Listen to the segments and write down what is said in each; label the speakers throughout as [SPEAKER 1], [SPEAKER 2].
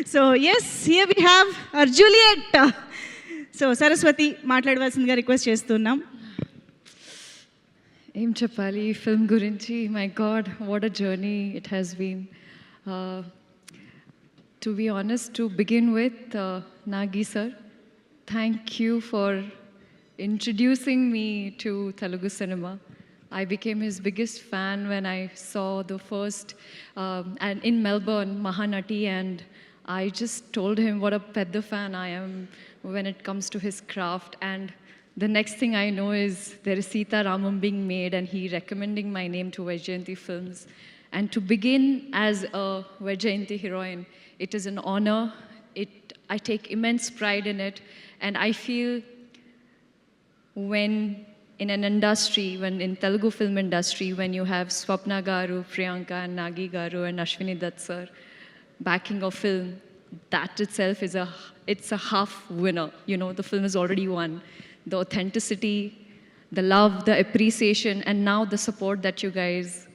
[SPEAKER 1] So yes, here we have our Juliet. So Saraswati మాట్లాడవలసిందిగా request చేస్తున్నాం.
[SPEAKER 2] ఏం చెప్పాలి ఫిల్మ్ గురించి? My god, what a journey it has been. To be honest, to begin with, Nagi sir, thank you for introducing me to Telugu cinema. I became his biggest fan when I saw the first, and in Melbourne, Mahanati, and I just told him what a pedda fan I am when it comes to his craft. And the next thing I know is there is Sita Ramam being made, and he recommending my name to Vaijayanti Films. And to begin as a Vaijayanti heroine, it is an honor. I take immense pride in it, and I feel when in an industry, when in Telugu film industry, when you have Swapna Garu, Priyanka and Nagi Garu and Ashwini Dutt sir backing a film, that itself is it's a half winner. You know, the film is already won. The authenticity, the love, the appreciation, and now the support that you guys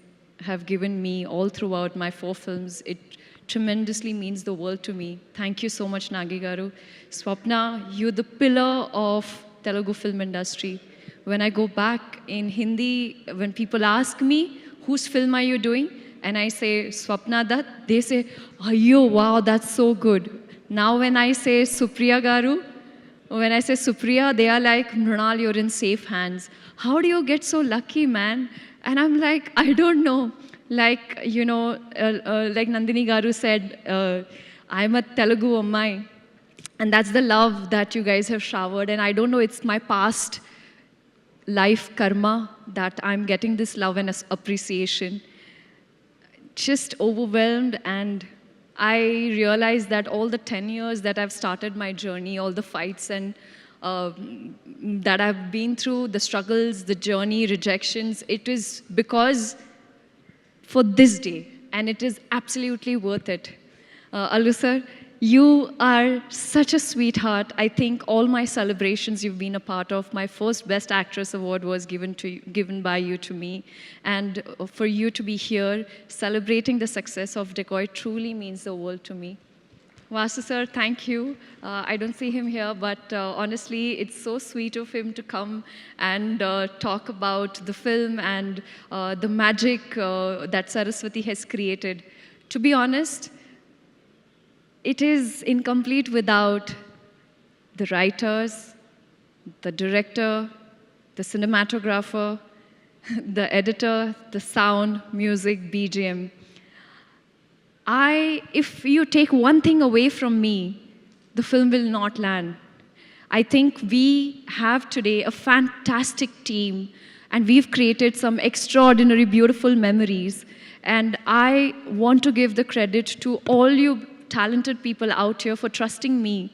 [SPEAKER 2] have given me all throughout my 4 films, it tremendously means the world to me. Thank you so much, Nagi Garu. Swapna, you're the pillar of Telugu film industry. When I go back in Hindi, when people ask me, whose film are you doing? And I say, Swapna Dutt, they say, Ayyo, wow, that's so good. Now when I say Supriya Garu, when I say Supriya, they are like, Mrunal, you're in safe hands. How do you get so lucky, man? And I'm like, I don't know. Like, you know, like Nandini Garu said, I'm a Telugu Ammai. And that's the love that you guys have showered. And I don't know, it's my past life karma that I'm getting this love and appreciation. Just overwhelmed, and I realized that all the 10 years that I've started my journey, all the fights and that I've been through, the struggles, the journey, rejections, it is because for this day, and it is absolutely worth it. Allu sir, you are such a sweetheart. I think all my celebrations you've been a part of. My first Best Actress award was given by you to me. And for you to be here celebrating the success of Decoy truly means the world to me. Vasu sir, thank you. I don't see him here, but honestly, it's so sweet of him to come and talk about the film and the magic that Saraswati has created. To be honest, it is incomplete without the writers, the director, the cinematographer, the editor, the sound, music, BGM. If you take one thing away from me, the film will not land. I think we have today a fantastic team, and we've created some extraordinary, beautiful memories. And I want to give the credit to all you talented people out here for trusting me,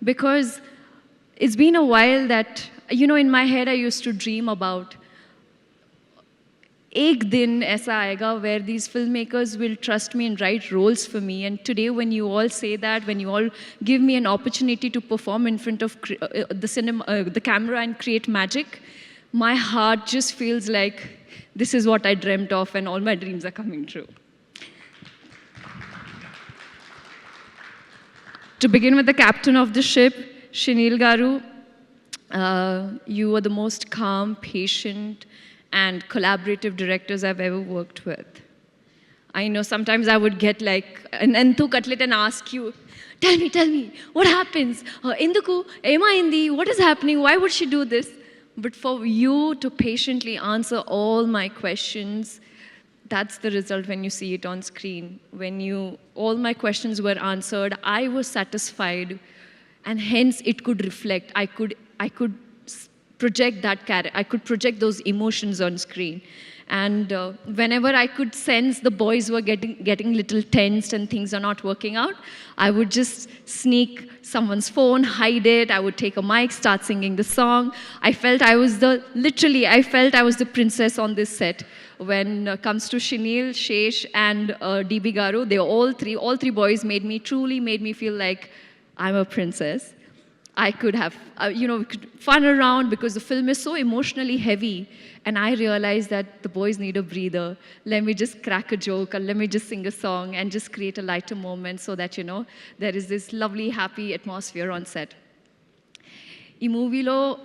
[SPEAKER 2] because it's been a while that, you know, in my head I used to dream about ek din aisa aayega where these filmmakers will trust me and write roles for me. And today when you all say that, when you all give me an opportunity to perform in front of the camera and create magic, my heart just feels like this is what I dreamt of and all my dreams are coming true. To begin with, the captain of the ship, Shinil Garu, you are the most calm, patient, and collaborative directors I've ever worked with. I know sometimes I would get like an enthu cutlet and ask you, tell me, what happens? Induku, ema indi, what is happening? Why would she do this? But for you to patiently answer all my questions, that's the result when you see it on screen. When all my questions were answered, I was satisfied, and hence it could reflect. I could project that character. I could project those emotions on screen. And whenever I could sense the boys were getting little tensed and things are not working out, I would just sneak someone's phone, hide it. I would take a mic, start singing the song. I felt I was the princess on this set. When it comes to Shinil, Shesh, and DB Garu, all three boys truly made me feel like I'm a princess. I could have, we could fun around because the film is so emotionally heavy. And I realized that the boys need a breather. Let me just crack a joke or let me just sing a song and just create a lighter moment so that, there is this lovely, happy atmosphere on set. In movie lo,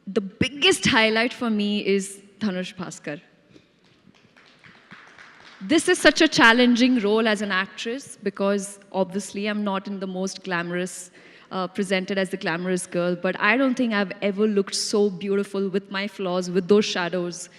[SPEAKER 2] the biggest highlight for me is Dhanush Bhaskar. This is such a challenging role as an actress because obviously I'm not in the most glamorous, presented as the glamorous girl, but I don't think I've ever looked so beautiful with my flaws, with those shadows,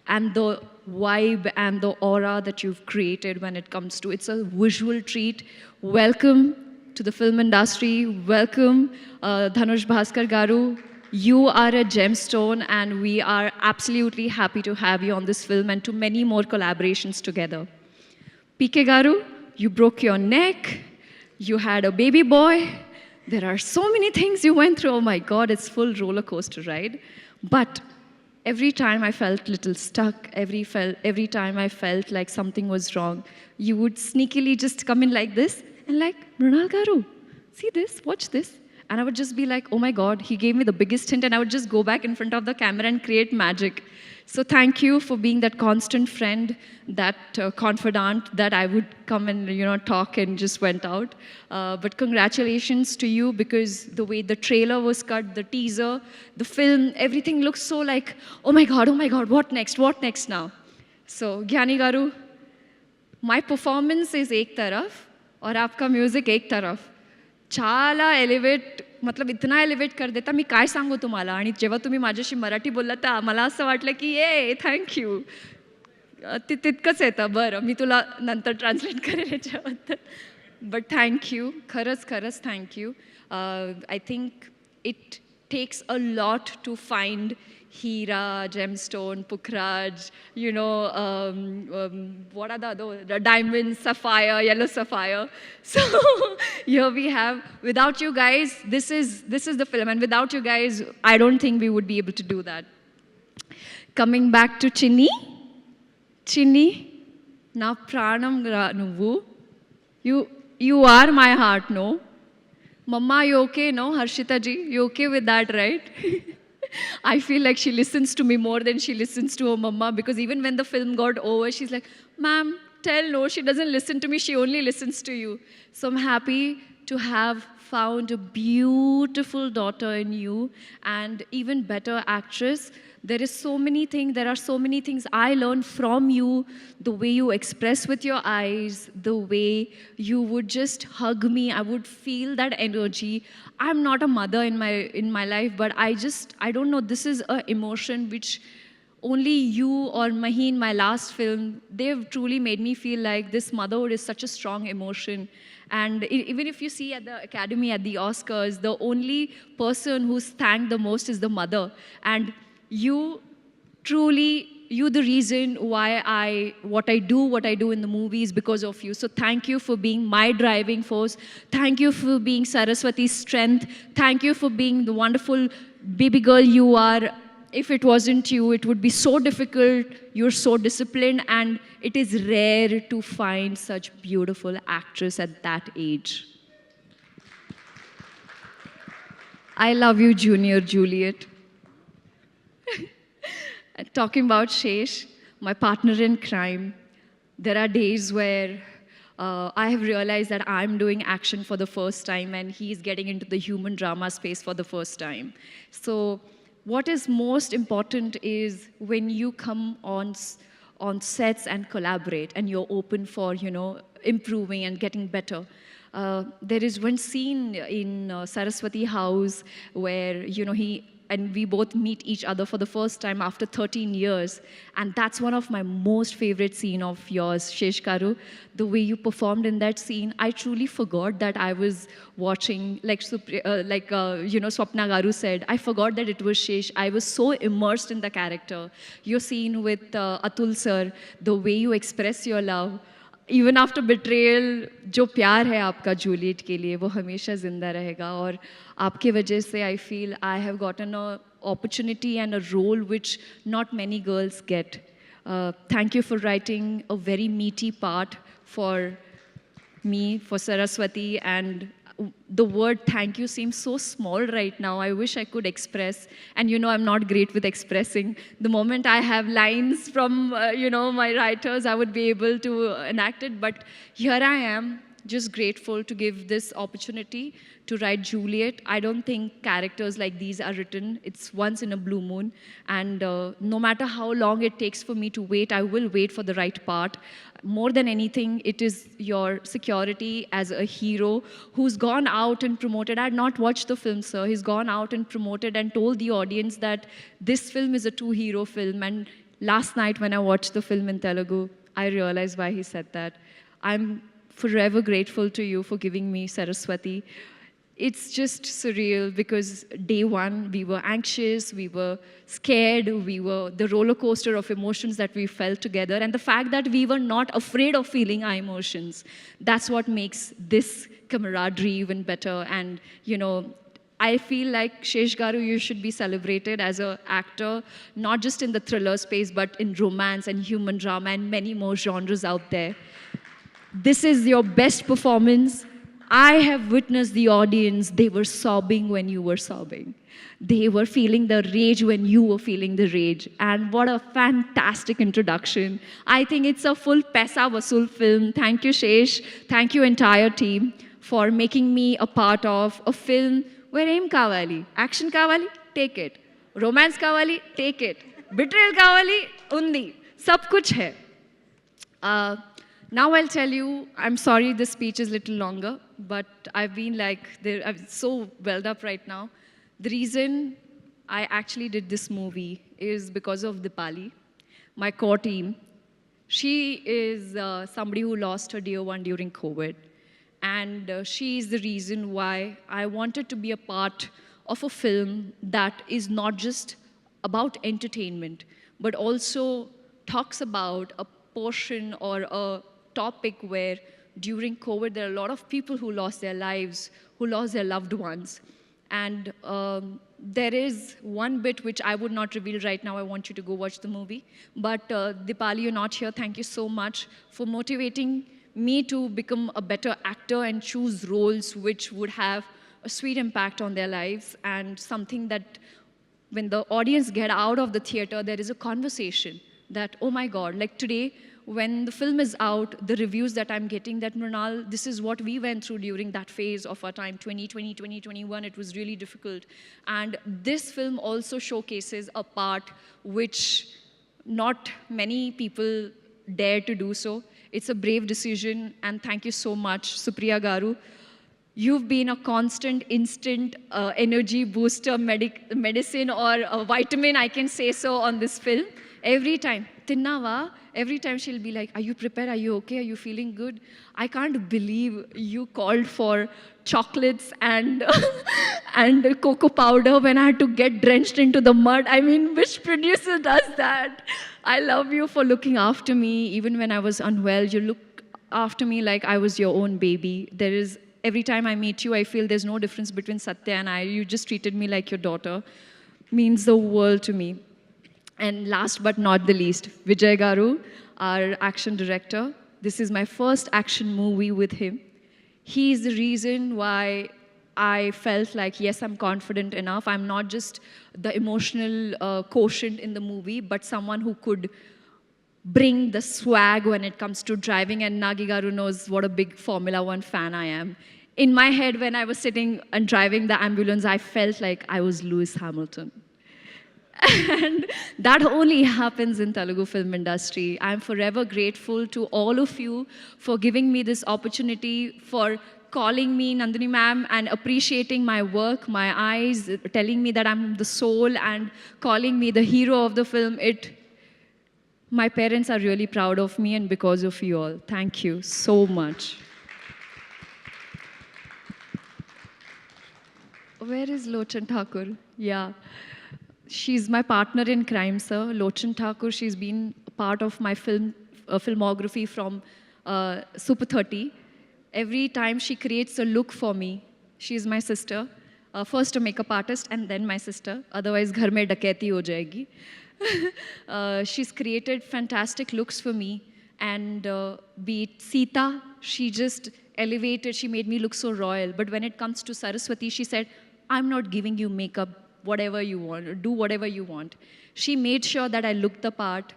[SPEAKER 2] and the vibe and the aura that you've created when it comes to, it's a visual treat. Welcome to the film industry. Welcome, Dhanush Bhaskar Garu. You are a gemstone, and we are absolutely happy to have you on this film and to many more collaborations together. PK Garu, you broke your neck, you had a baby boy. There are so many things you went through. Oh my God, it's full roller coaster ride. But every time I felt a little stuck, every time I felt like something was wrong, you would sneakily just come in like this and like, Mrunal Garu, see this, watch this. And I would just be like, oh my God, he gave me the biggest hint, and I would just go back in front of the camera and create magic. So thank you for being that constant friend, that confidant that I would come and talk and just went out. But congratulations to you, because the way the trailer was cut, the teaser, the film, everything looks so like, oh my God, what next now? So Gyani Garu, my performance is ek taraf, और आपका music एक तरफ. చాలా elevate, मतलब इतना elevate कर देता. मी काय सांगू तुम्हाला. आणि जेव्हा तुम्ही माझ्याशी मराठी बोललात तर मला असं वाटलं की थँक्यू, तितकंच येतं. बरं, मी तुला नंतर ट्रान्सलेट करेन याच्याबद्दल. बट थँक्यू, खरंच thank you. I think it takes a lot to find Hira, gemstone, Pukhraj, what are the other, the diamond, sapphire, yellow sapphire. So here we have, without you guys, this is the film, and without you guys, I don't think we would be able to do that. Coming back to Chinni, na pranam nuvu, you are my heart, no? Mama, you okay, no? Harshita ji, you okay with that, right? I feel like she listens to me more than she listens to her mama, because even when the film got over, she's like, ma'am, no, she doesn't listen to me, she only listens to you. So I'm happy to have found a beautiful daughter in you, and even better actress. There are so many things I learned from you, the way you express with your eyes, the way you would just hug me. I would feel that energy. I'm not a mother in my life, but I don't know, this is an emotion which only you or Mahi in my last film, they've truly made me feel like this motherhood is such a strong emotion. And even if you see at the Academy, at the Oscars, the only person who's thanked the most is the mother. And you the reason why what I do in the movies because of you. So thank you for being my driving force. Thank you for being Saraswati's strength. Thank you for being the wonderful baby girl you are. If it wasn't you, it would be so difficult. You're so disciplined, and it is rare to find such beautiful actress at that age. I love you, Junior Juliet. Talking about Shesh, my partner in crime, there are days where I have realized that I'm doing action for the first time and he's getting into the human drama space for the first time. So what is most important is when you come on sets and collaborate and you're open for, improving and getting better. There is one scene in Saraswati House where, we both meet each other for the first time after 13 years. And that's one of my most favorite scene of yours, Shesh Garu. The way you performed in that scene, I truly forgot that I was watching, Swapna Garu said, I forgot that it was Shesh. I was so immersed in the character. Your scene with Atul sir, the way you express your love, even after betrayal जो प्यार है आपका Juliet के लिए वो हमेशा ज़िंदा रहेगा. और आपके वजह से I feel I have gotten a opportunity and a role which not many girls get. Thank you for writing a very meaty part for me, for Saraswati, and the word thank you seems so small right now. I wish I could express. And you know, I'm not great with expressing. The moment I have lines from, my writers, I would be able to enact it. But here I am, just grateful to give this opportunity to write Juliet. I don't think characters like these are written. It's once in a blue moon. And no matter how long it takes for me to wait, I will wait for the right part. More than anything, it is your security as a hero who's gone out and promoted. I had not watched the film, sir. He's gone out and promoted and told the audience that this film is a two-hero film. And last night when I watched the film in Telugu, I realized why he said that. I'm forever grateful to you for giving me Saraswati. It's just surreal because day one, we were anxious, we were scared, we were the roller coaster of emotions that we felt together. And the fact that we were not afraid of feeling our emotions, that's what makes this camaraderie even better. And, I feel like Shesh Garu, you should be celebrated as an actor, not just in the thriller space, but in romance and human drama and many more genres out there. This is your best performance. I have witnessed the audience. They were sobbing when you were sobbing. They were feeling the rage when you were feeling the rage. And what a fantastic introduction. I think it's a full Paisa Vasool film. Thank you, Shesh. Thank you, entire team, for making me a part of a film where aim kawali, action kawali, take it. Romance kawali, take it. Betrayal kawali, undi. Sab kuch hai. Now I'll tell you, I'm sorry this speech is a little longer, but I've been I'm so welled up right now. The reason I actually did this movie is because of Dipali, my core team. She is somebody who lost her dear one during COVID. And she is the reason why I wanted to be a part of a film that is not just about entertainment, but also talks about a portion or a topic where during COVID, there are a lot of people who lost their lives, who lost their loved ones. And there is one bit which I would not reveal right now. I want you to go watch the movie. But Dipali, you're not here. Thank you so much for motivating me to become a better actor and choose roles which would have a sweet impact on their lives and something that when the audience get out of the theater, there is a conversation that, oh my God, like today, when the film is out, the reviews that I'm getting that, Mrinal, this is what we went through during that phase of our time, 2020, 2021, it was really difficult. And this film also showcases a part which not many people dare to do so. It's a brave decision, and thank you so much, Supriya Garu. You've been a constant, instant energy booster, medicine or a vitamin, I can say so, on this film. Every time, Tinnava, every time she'll be like, are you prepared? Are you okay? Are you feeling good? I can't believe you called for chocolates and, and cocoa powder when I had to get drenched into the mud. I mean, which producer does that? I love you for looking after me. Even when I was unwell, you looked after me like I was your own baby. Every time I meet you, I feel there's no difference between Satya and I. You just treated me like your daughter. Means the world to me. And last but not the least, Vijay Garu, our action director. This is my first action movie with him. He is the reason why I felt like, yes, I'm confident enough. I'm not just the emotional quotient in the movie, but someone who could bring the swag when it comes to driving. And Nagi Garu knows what a big Formula One fan I am. In my head, when I was sitting and driving the ambulance, I felt like I was Lewis Hamilton. And that only happens in Telugu film industry. I'm forever grateful to all of you for giving me this opportunity, for calling me Nandini ma'am and appreciating my work, my eyes, telling me that I'm the soul and calling me the hero of the film. My parents are really proud of me and because of you all. Thank you so much. Where is Lochan Thakur? Yeah. She's my partner in crime, sir. Lochan Thakur, she's been a part of my filmography from Super 30. Every time she creates a look for me, she's my sister. First a makeup artist and then my sister. Otherwise, ghar mein daketi ho jayegi. She's created fantastic looks for me. And be it Sita, she just elevated. She made me look so royal. But when it comes to Saraswati, she said, I'm not giving you makeup, whatever you want, do whatever you want. She made sure that I looked the part.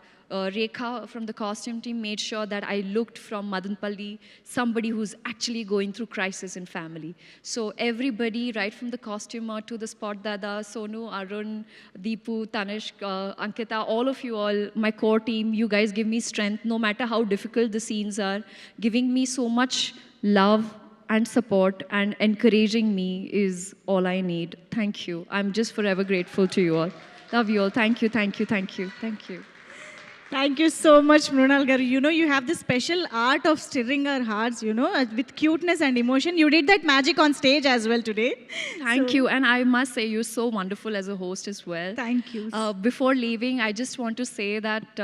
[SPEAKER 2] Rekha from the costume team made sure that I looked from Madanpalli, somebody who's actually going through crisis in family. So everybody, right from the costumer to the spot dada, Sonu, Arun, Deepu, Tanishq, Ankita, all of you all, my core team, you guys give me strength no matter how difficult the scenes are, giving me so much love and support and encouraging me is all I need. Thank you. I'm just forever grateful to you all. Love you all. Thank you, thank you, thank you, thank you.
[SPEAKER 1] Thank you so much, Mrunal garu. You know, you have this special art of stirring our hearts, you know, with cuteness and emotion. You did that magic on stage as well today.
[SPEAKER 2] Thank you. And I must say, you're so wonderful as a host as well.
[SPEAKER 1] Thank you.
[SPEAKER 2] Before leaving, I just want to say that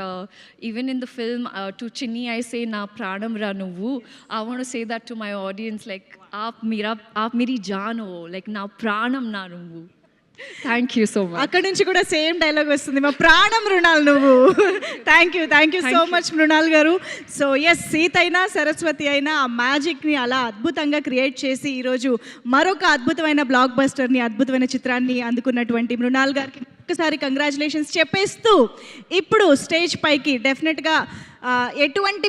[SPEAKER 2] even in the film, to Chinni, I say, Na pranam ra nuvu. I want to say that to my audience, like, aap meri jaan ho, like, na pranam na nuvu. Thank you so much.
[SPEAKER 1] అక్కడ నుంచి కూడా same dialogue వస్తుంది, మా ప్రాణం మృణాల్ నువ్వు. Thank you so much Mrunal garu. So yes, Sita అయినా సరస్వతి అయినా ఆ మ్యాజిక్ని అలా అద్భుతంగా క్రియేట్ చేసి ఈరోజు మరొక అద్భుతమైన బ్లాక్ బస్టర్ని, అద్భుతమైన చిత్రాన్ని అందుకున్నటువంటి మృణాల్ గారికి ఒక్కసారి కంగ్రాచులేషన్స్ చెప్పేస్తూ ఇప్పుడు స్టేజ్ పైకి డెఫినెట్గా ఎటువంటి